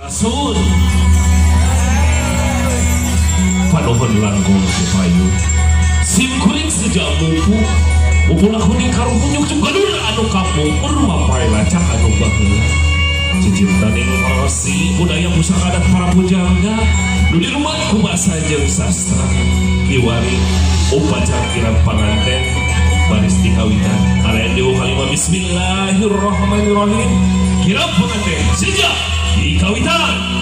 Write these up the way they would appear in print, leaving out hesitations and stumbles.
Sun panuhun langkung supaya sim kuring sejak mupu mupulah kuning karung kunjuk juga dulu anu kampung urmapai lacak anu baheula ciciptaning resi budaya pusaka adat para pujangga nu di rumah ku bahasa jeung sastra kiwari upacara kirap panganten baris dikawitan kalian dewa kalimah bismillahirrahmanirrahim kirap panganten sejak dikawitan.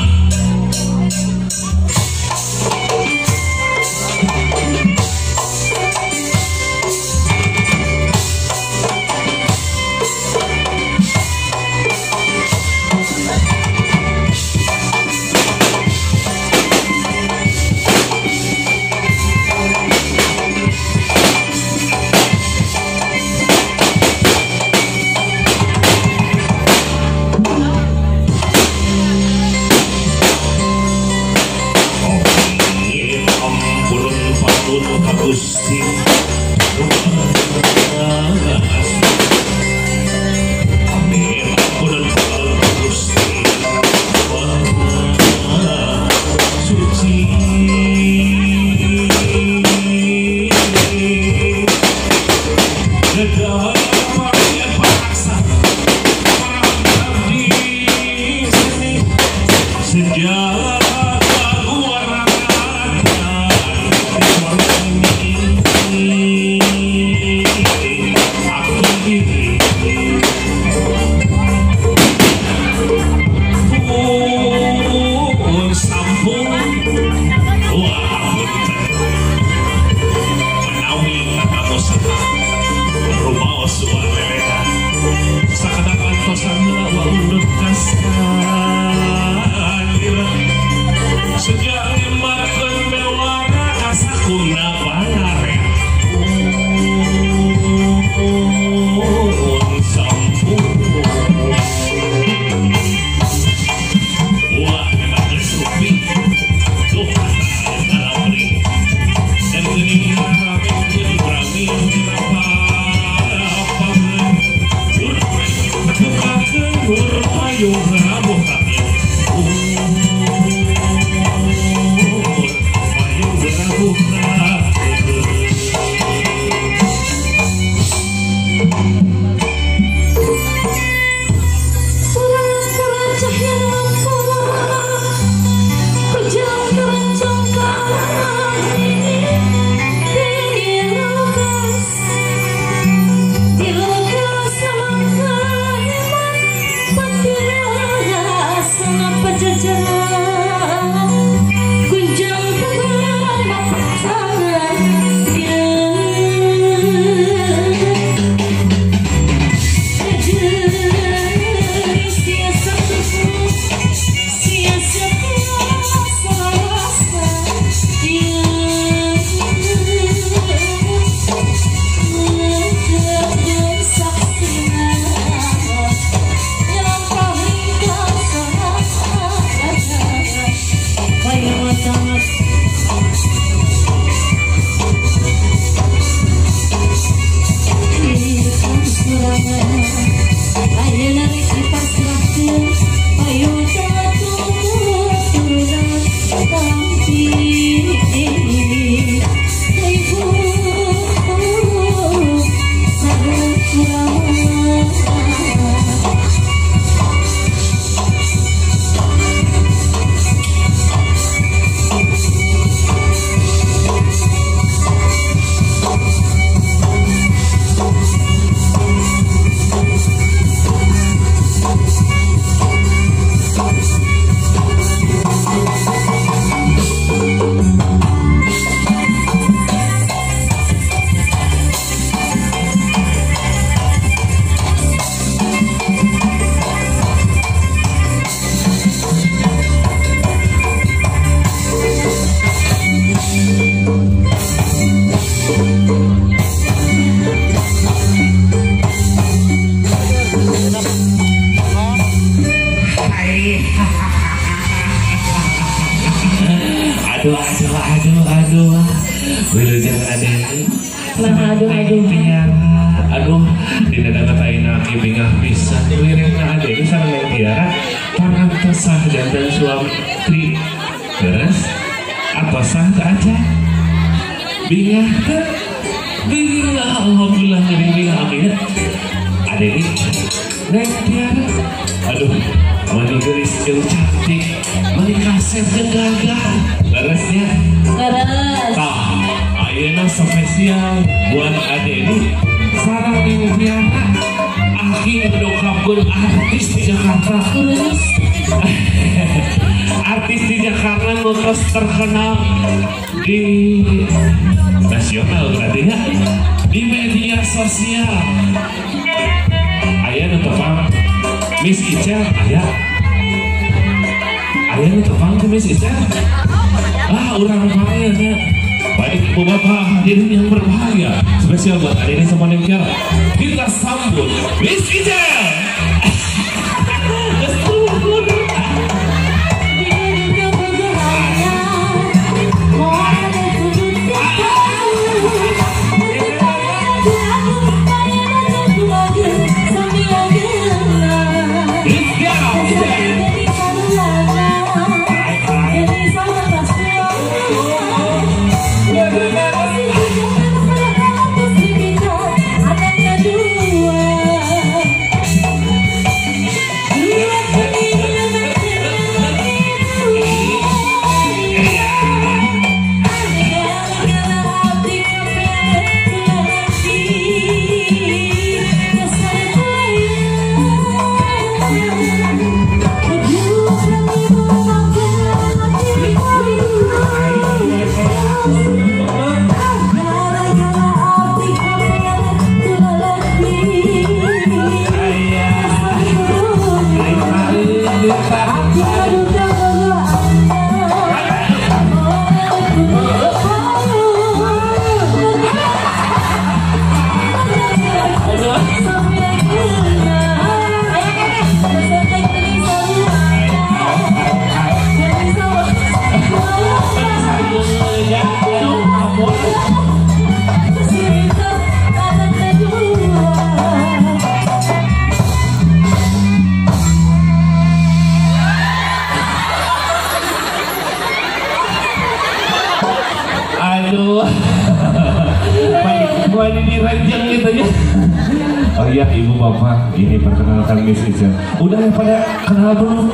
Aduh. Wilujeng ada ini. Nah, aduh. Piangan. Aduh, tidak ada katain lagi bingah pisan. Liriknya ada ini sama Neng Tiara. Pangantos sah jantan suami terus apa sah aja? Bingah kan? Bingah, alhamdulillah ngeri bingah amin. Ada ini Neng Tiara. Aduh, mani geris yang cantik, mani kaset yang gagah. Beresnya? Beres. Ayeuna spesial buat Adeni sarang Neng Tiara. Aki mendongkapkan artis di Jakarta. Artis di Jakarta nutos terkenal di nasional berarti ya, di media sosial. Ayah nutupang Miss Ica, ayah nutupang ke Miss Ica. Orang bahayanya. Baik ibu bapak hadirin yang berbahagia, spesial buat hari ini sama Neng Tiara. Kita sambut Miss Ica. Oh iya ibu bapak, ini perkenalkan Miss Ica. Udah ya pada kenal belum?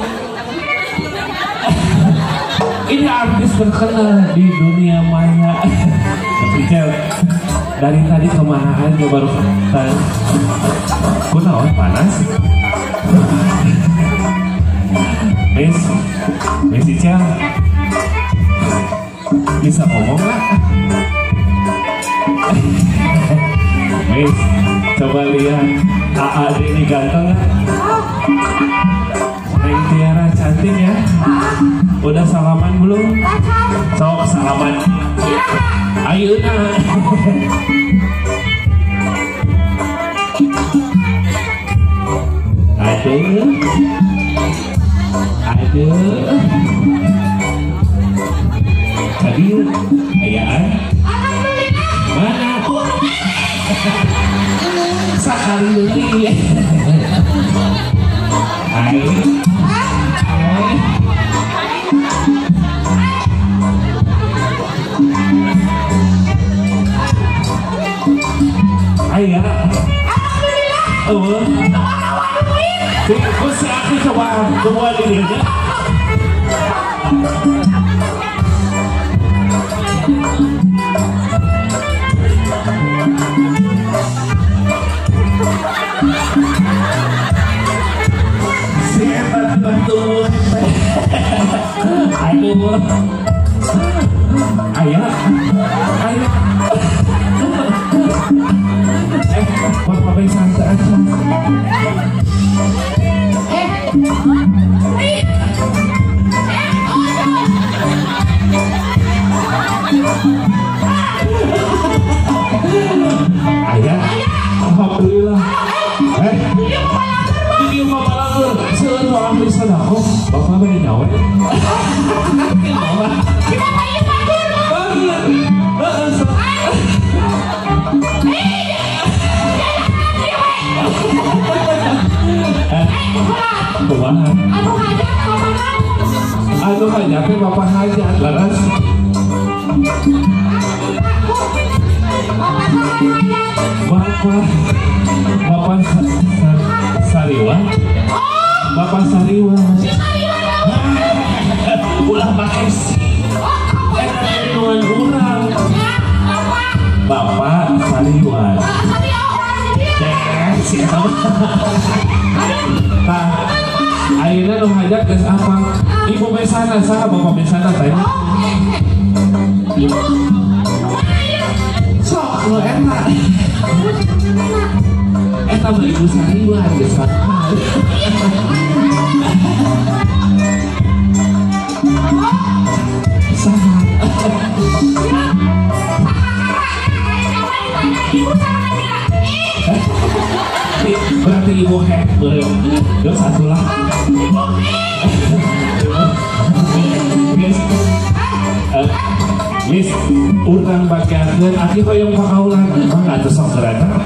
Ini artis terkenal di dunia maya. Ica dari tadi kemana aja baru tadi? Kunaon panas? Miss Ica bisa ngomong nggak? Miss, coba lihat AAD ini ganteng. Neng Tiara cantik ya. Udah salaman belum? Sok salaman. Ayo tadi ayaan mana sekali lagi. Ayah, kok aku coba dua ini aja. Siapa bantu? Aduh, ayah. Bapak baik santai aja. Ayah, alhamdulillah. Ini mama langur. Selain orang bisa aku, bapak beri nyawa. Kita main langur. kumaha? Anu hajat teh bapak hajat laras. Bapak Sariwan. Bapak Sariwan. Ulah pakai si. Dengan kurang. Bapak Sariwan. Nah, ayeuna nu hajat geus apa? Ibu mesana saha bapak mesana teh? Sok lu enak. Eta mah Ibu Sariwan geus apa? Saha? Berarti ibu hek belum satu lah. Miss, urang bagian aki hoyong pakaulan, mah atuh sok gerana.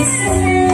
Yes,